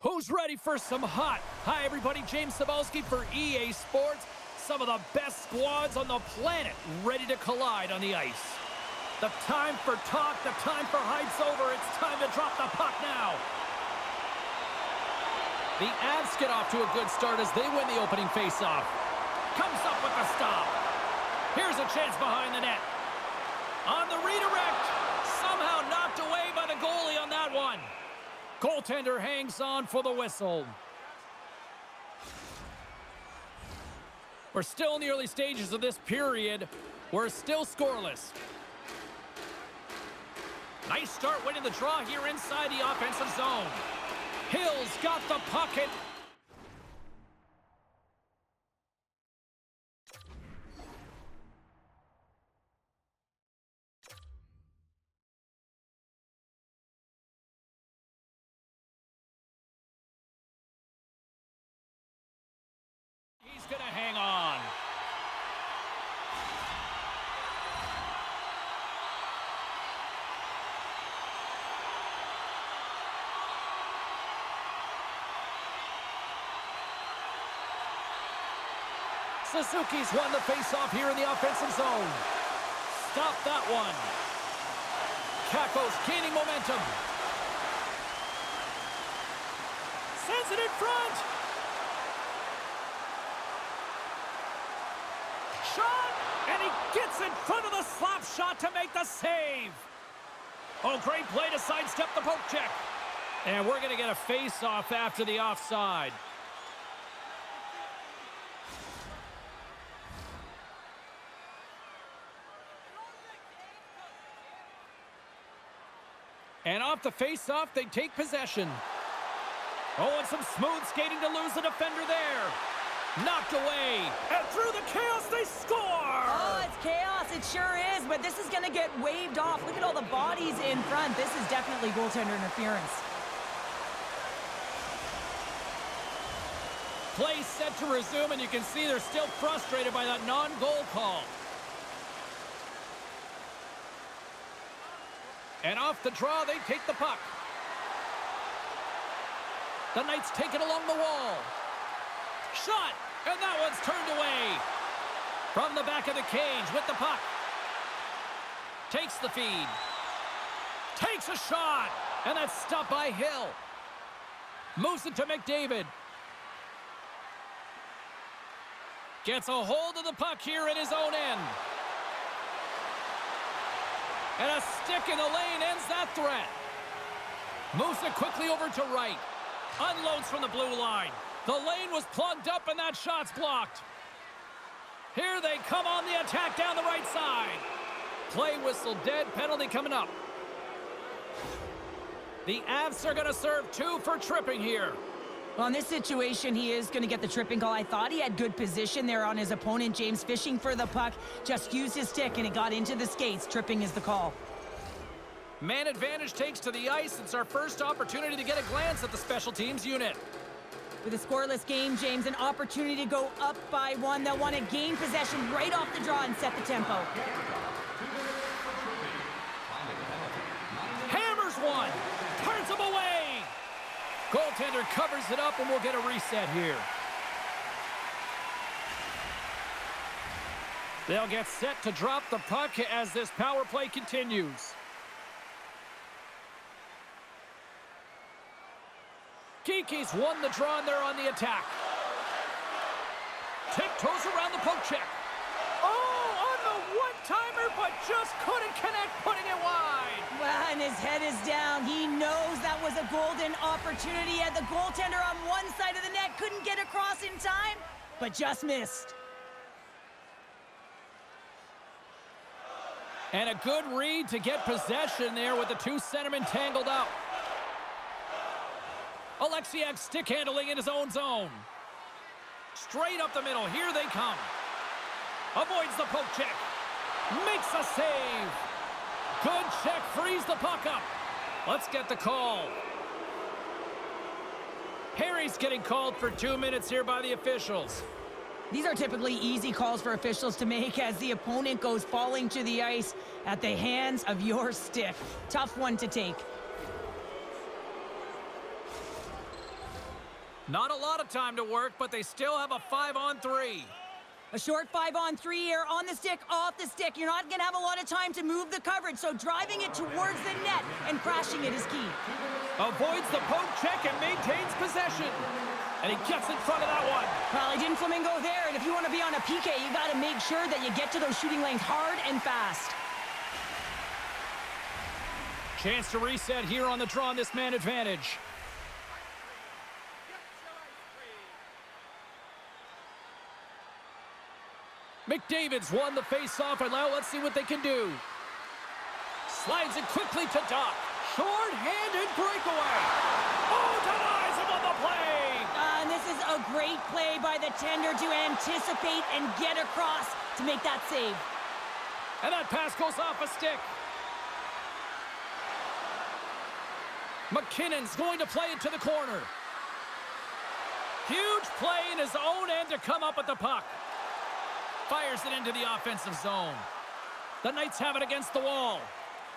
Who's ready for some hot? Hi, everybody. James Cebulski for EA Sports. Some of the best squads on the planet ready to collide on the ice. The time for talk, the time for hype's over. It's time to drop the puck now. The Avs get off to a good start as they win the opening faceoff. Comes up with the stop. Here's a chance behind the net. On the redirect. Somehow knocked away by the goalie on that one. Goaltender hangs on for the whistle. We're still in the early stages of this period. We're still scoreless. Nice start winning the draw here inside the offensive zone. Hill's got the puck. He's going to hang on. Suzuki's won the faceoff here in the offensive zone. Stop that one. Kakko's gaining momentum. Sends it in front. Shot! And he gets in front of the slap shot to make the save. Oh, great play to sidestep the poke check. And we're going to get a face-off after the offside. And off the face-off, they take possession. Oh, and some smooth skating to lose the defender there. Knocked away. And through the chaos, they score! Oh, it's chaos. It sure is. But this is going to get waved off. Look at all the bodies in front. This is definitely goaltender interference. Play set to resume, and you can see they're still frustrated by that non-goal call. And off the draw, they take the puck. The Knights take it along the wall. Shot, and that one's turned away. From the back of the cage with the puck. Takes the feed. Takes a shot, and that's stopped by Hill. Moves it to McDavid. Gets a hold of the puck here in his own end. And a stick in the lane ends that threat. Moves it quickly over to right. Unloads from the blue line. The lane was plugged up and that shot's blocked. Here they come on the attack down the right side. Play whistle dead, penalty coming up. The Avs are going to serve 2 for tripping here. Well, in this situation, he is going to get the tripping call. I thought he had good position there on his opponent. James fishing for the puck. Just used his stick, and it got into the skates. Tripping is the call. Man advantage takes to the ice. It's our first opportunity to get a glance at the special teams unit. With a scoreless game, James, an opportunity to go up by 1. They'll want to gain possession right off the draw and set the tempo. Hammers one. Turns him away. Goaltender covers it up, and we'll get a reset here. They'll get set to drop the puck as this power play continues. Kiki's won the draw, and they're on the attack. Tiptoes around the poke check. Oh, on the one-timer, but just couldn't connect, putting it wide. Well, and his head is down. He knows that was a golden opportunity, and the goaltender on one side of the net couldn't get across in time, but just missed. And a good read to get possession there with the 2 centermen tangled up. Alexiak stick handling in his own zone. Straight up the middle. Here they come. Avoids the poke check. Makes a save. Good check. Frees the puck up. Let's get the call. Harry's getting called for 2 minutes here by the officials. These are typically easy calls for officials to make as the opponent goes falling to the ice at the hands of your stick. Tough one to take. Not a lot of time to work, but they still have a 5-on-3. A short 5-on-3 here, on the stick, off the stick. You're not going to have a lot of time to move the coverage, so driving it towards the net and crashing it is key. Avoids the poke check and maintains possession. And he gets in front of that one. Well, he didn't flamingo there, and if you want to be on a PK, you got to make sure that you get to those shooting lanes hard and fast. Chance to reset here on the draw on this man advantage. McDavid's won the face-off, and now let's see what they can do. Slides it quickly to Doc. Short-handed breakaway. Oh, denies him on the play. And this is a great play by the tender to anticipate and get across to make that save. And that pass goes off a stick. McKinnon's going to play it to the corner. Huge play in his own end to come up with the puck. Fires it into the offensive zone. The Knights have it against the wall.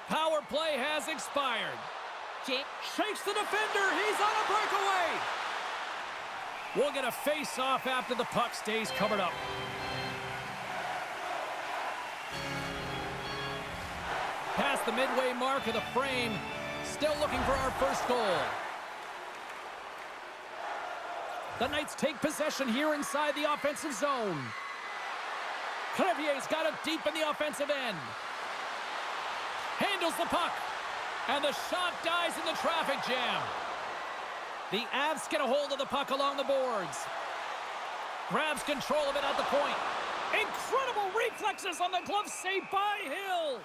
Power play has expired. Shakes the defender. He's on a breakaway. We'll get a face-off after the puck stays covered up. Past the midway mark of the frame. Still looking for our first goal. The Knights take possession here inside the offensive zone. Crevier's got it deep in the offensive end. Handles the puck. And the shot dies in the traffic jam. The Avs get a hold of the puck along the boards. Grabs control of it at the point. Incredible reflexes on the glove save by Hill.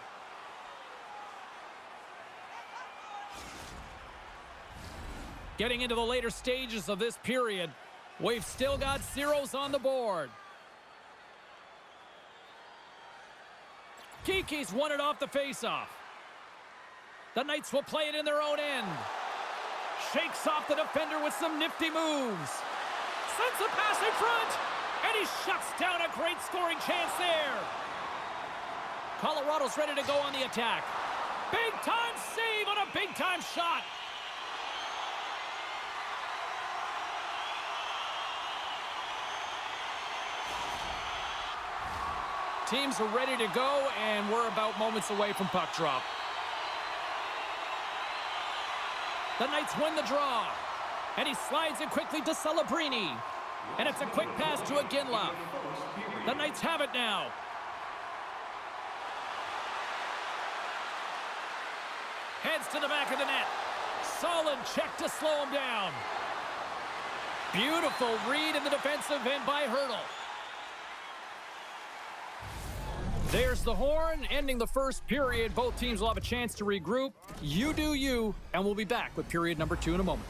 Getting into the later stages of this period, we've still got zeros on the board. Kiki's won it off the faceoff. The Knights will play it in their own end. Shakes off the defender with some nifty moves. Sends a pass in front, and he shuts down a great scoring chance there. Colorado's ready to go on the attack. Big-time save on a big-time shot. Teams are ready to go, and we're about moments away from puck drop. The Knights win the draw, and he slides it quickly to Celebrini. And it's a quick pass to Iginla. The Knights have it now. Heads to the back of the net. Solid check to slow him down. Beautiful read in the defensive end by Hurdle. There's the horn, ending the first period. Both teams will have a chance to regroup. You do you, and we'll be back with period number 2 in a moment.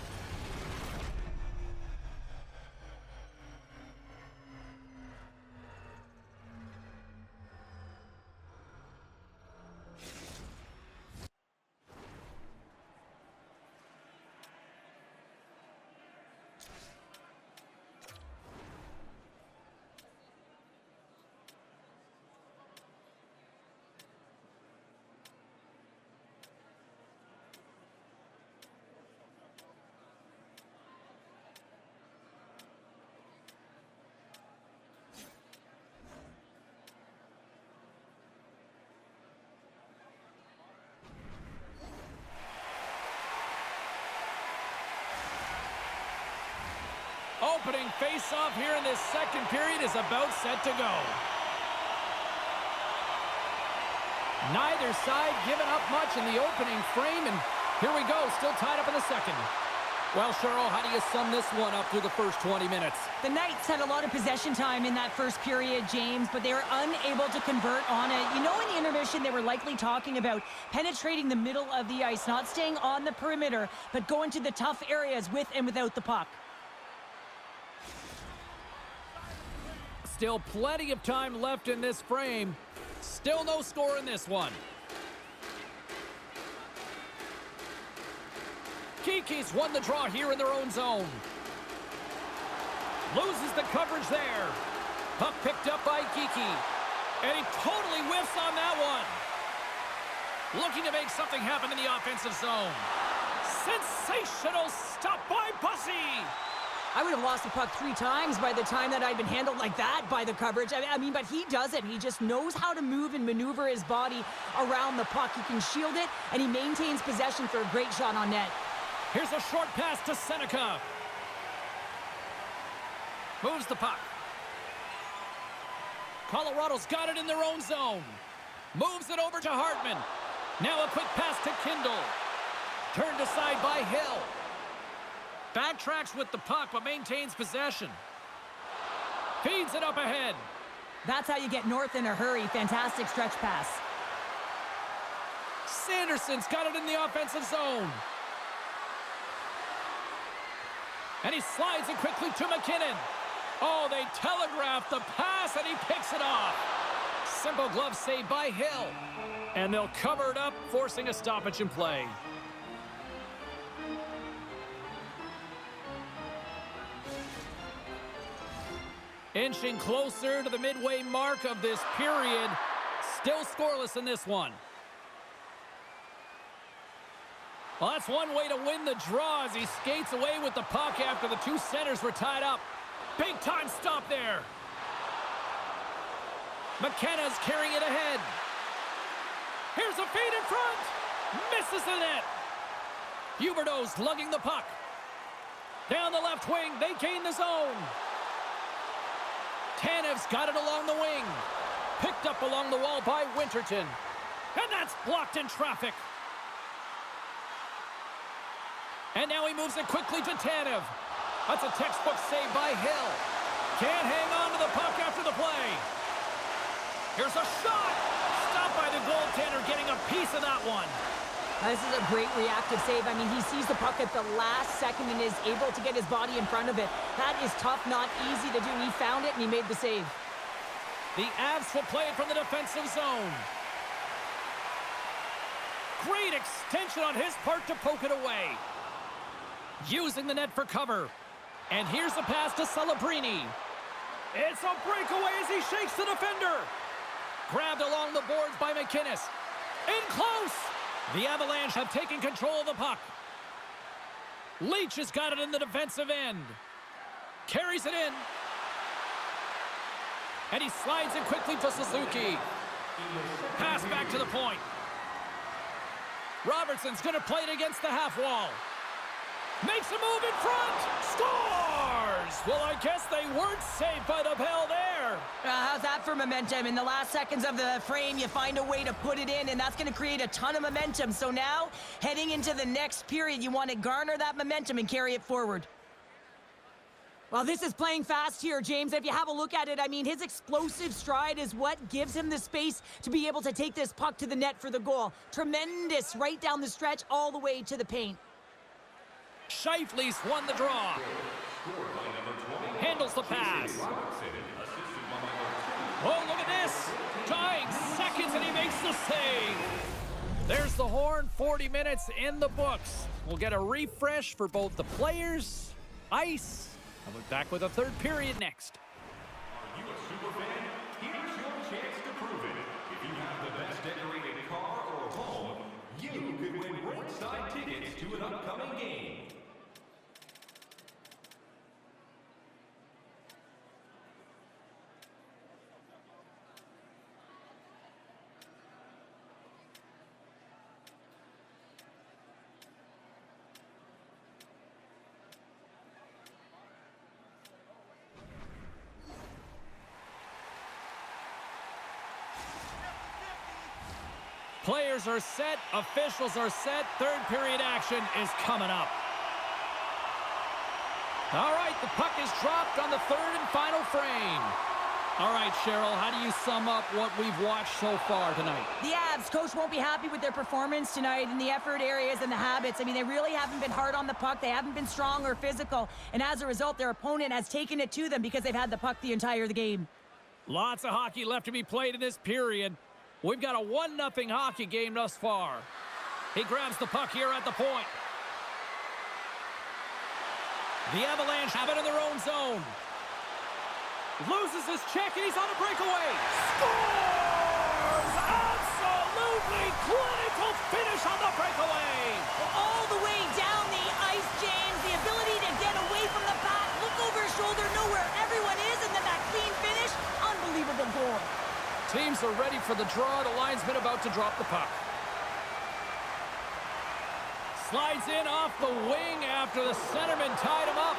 Opening face-off here in this second period is about set to go. Neither side giving up much in the opening frame, and here we go, still tied up in the second. Well, Cheryl, how do you sum this one up through the first 20 minutes? The Knights had a lot of possession time in that first period, James, but they were unable to convert on it. You know, in the intermission, they were likely talking about penetrating the middle of the ice, not staying on the perimeter, but going to the tough areas with and without the puck. Still plenty of time left in this frame. Still no score in this one. Kiki's won the draw here in their own zone. Loses the coverage there. Puck picked up by Kiki. And he totally whiffs on that one. Looking to make something happen in the offensive zone. Sensational stop by Bussy. I would have lost the puck 3 times by the time that I'd been handled like that by the coverage. I mean, but he doesn't. He just knows how to move and maneuver his body around the puck. He can shield it, and he maintains possession for a great shot on net. Here's a short pass to Seneca. Moves the puck. Colorado's got it in their own zone. Moves it over to Hartman. Now a quick pass to Kindle. Turned aside by Hill. Backtracks with the puck, but maintains possession. Feeds it up ahead. That's how you get north in a hurry. Fantastic stretch pass. Sanderson's got it in the offensive zone. And he slides it quickly to McKinnon. Oh, they telegraphed the pass, and he picks it off. Simple glove save by Hill. And they'll cover it up, forcing a stoppage in play. Inching closer to the midway mark of this period. Still scoreless in this one. Well, that's one way to win the draw as he skates away with the puck after the 2 centers were tied up. Big time stop there. McKenna's carrying it ahead. Here's a feed in front. Misses the net. Huberdeau's lugging the puck. Down the left wing, they gain the zone. Tanev's got it along the wing. Picked up along the wall by Winterton. And that's blocked in traffic. And now he moves it quickly to Tanev. That's a textbook save by Hill. Can't hang on to the puck after the play. Here's a shot. Stopped by the goaltender, getting a piece of that one. This is a great reactive save. I mean, he sees the puck at the last second and is able to get his body in front of it. That is tough, not easy to do. He found it, and he made the save. The Avs will play it from the defensive zone. Great extension on his part to poke it away. Using the net for cover. And here's the pass to Celebrini. It's a breakaway as he shakes the defender. Grabbed along the boards by McInnes. In close. The Avalanche have taken control of the puck. Leach has got it in the defensive end. Carries it in. And he slides it quickly to Suzuki. Pass back to the point. Robertson's going to play it against the half wall. Makes a move in front. Scores! Well, I guess they weren't safe by the bell there. How's that for momentum? In the last seconds of the frame, you find a way to put it in, and that's going to create a ton of momentum. So now, heading into the next period, you want to garner that momentum and carry it forward. Well, this is playing fast here, James. If you have a look at it, I mean, his explosive stride is what gives him the space to be able to take this puck to the net for the goal. Tremendous right down the stretch all the way to the paint. Scheifele's won the draw. Handles the pass. Oh, look at this. Dying seconds, and he makes the save. There's the horn. 40 minutes in the books. We'll get a refresh for both the players, ice. I'll be back with a third period next. Are you a super fan? Here's your chance to prove it. If you have the best decorated car or home, you could win ringside tickets to an upcoming game. Players are set, officials are set, third period action is coming up. All right, the puck is dropped on the third and final frame. All right, Cheryl, how do you sum up what we've watched so far tonight? The Avs, coach won't be happy with their performance tonight in the effort areas and the habits. I mean, they really haven't been hard on the puck. They haven't been strong or physical. And as a result, their opponent has taken it to them because they've had the puck the entire game. Lots of hockey left to be played in this period. We've got a 1-0 hockey game thus far. He grabs the puck here at the point. The Avalanche have it in their own zone. Loses his check, and he's on a breakaway. Scores! Absolutely clinical finish on the breakaway. All the way down the ice, James. The ability to get away from the puck. Look Teams are ready for the draw. The linesman about to drop the puck. Slides in off the wing after the centerman tied him up.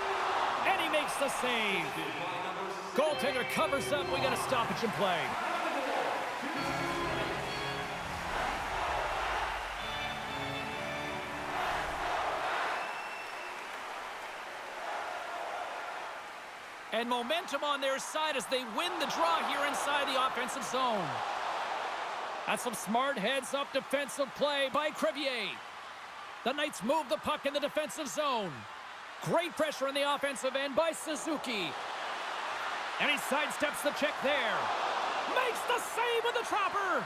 And he makes the save. Goaltender covers up. We got a stoppage in play. And momentum on their side as they win the draw here inside the offensive zone. That's some smart heads-up defensive play by Crevier. The Knights move the puck in the defensive zone. Great pressure on the offensive end by Suzuki. And he sidesteps the check there. Makes the save with the trapper.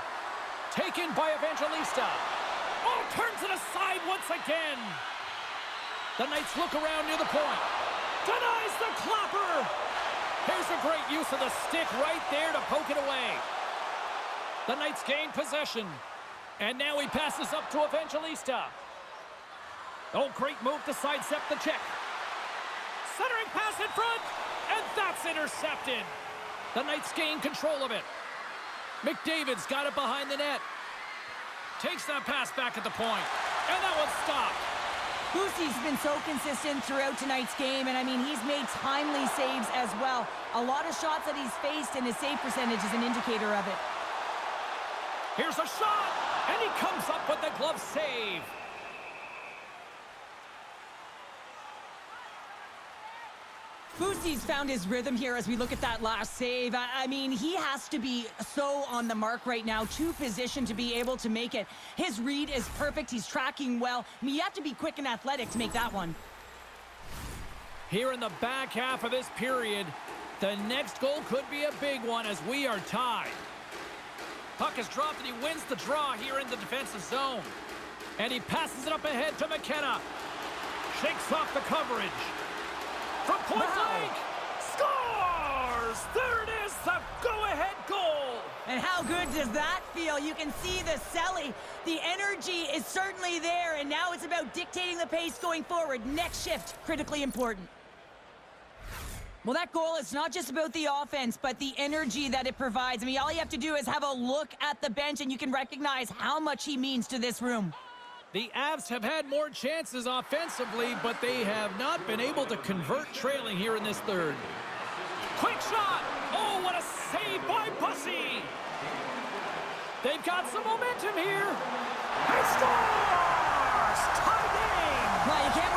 Taken by Evangelista. Oh, turns it aside once again. The Knights look around near the point. Denies the clapper. Here's a great use of the stick right there to poke it away. The Knights gain possession. And now he passes up to Evangelista. Oh, great move to sidestep the check. Centering pass in front. And that's intercepted. The Knights gain control of it. McDavid's got it behind the net. Takes that pass back at the point. And that one's stopped. Boosie's been so consistent throughout tonight's game, and I mean, he's made timely saves as well. A lot of shots that he's faced, and his save percentage is an indicator of it. Here's a shot, and he comes up with the glove save. Boosie's found his rhythm here as we look at that last save. I mean, he has to be so on the mark right now, to position to be able to make it. His read is perfect. He's tracking well. I mean, you have to be quick and athletic to make that one. Here in the back half of this period, the next goal could be a big one as we are tied. Puck is dropped and he wins the draw here in the defensive zone. And he passes it up ahead to McKenna. Shakes off the coverage. From point blank, scores! There it is, the go-ahead goal! And how good does that feel? You can see the celly. The energy is certainly there, and now it's about dictating the pace going forward. Next shift, critically important. Well, that goal is not just about the offense, but the energy that it provides. I mean, all you have to do is have a look at the bench, and you can recognize how much he means to this room. The Avs have had more chances offensively, but they have not been able to convert trailing here in this third. Quick shot! Oh, what a save by Bussy! They've got some momentum here. He scores! Tie game! Well, you can't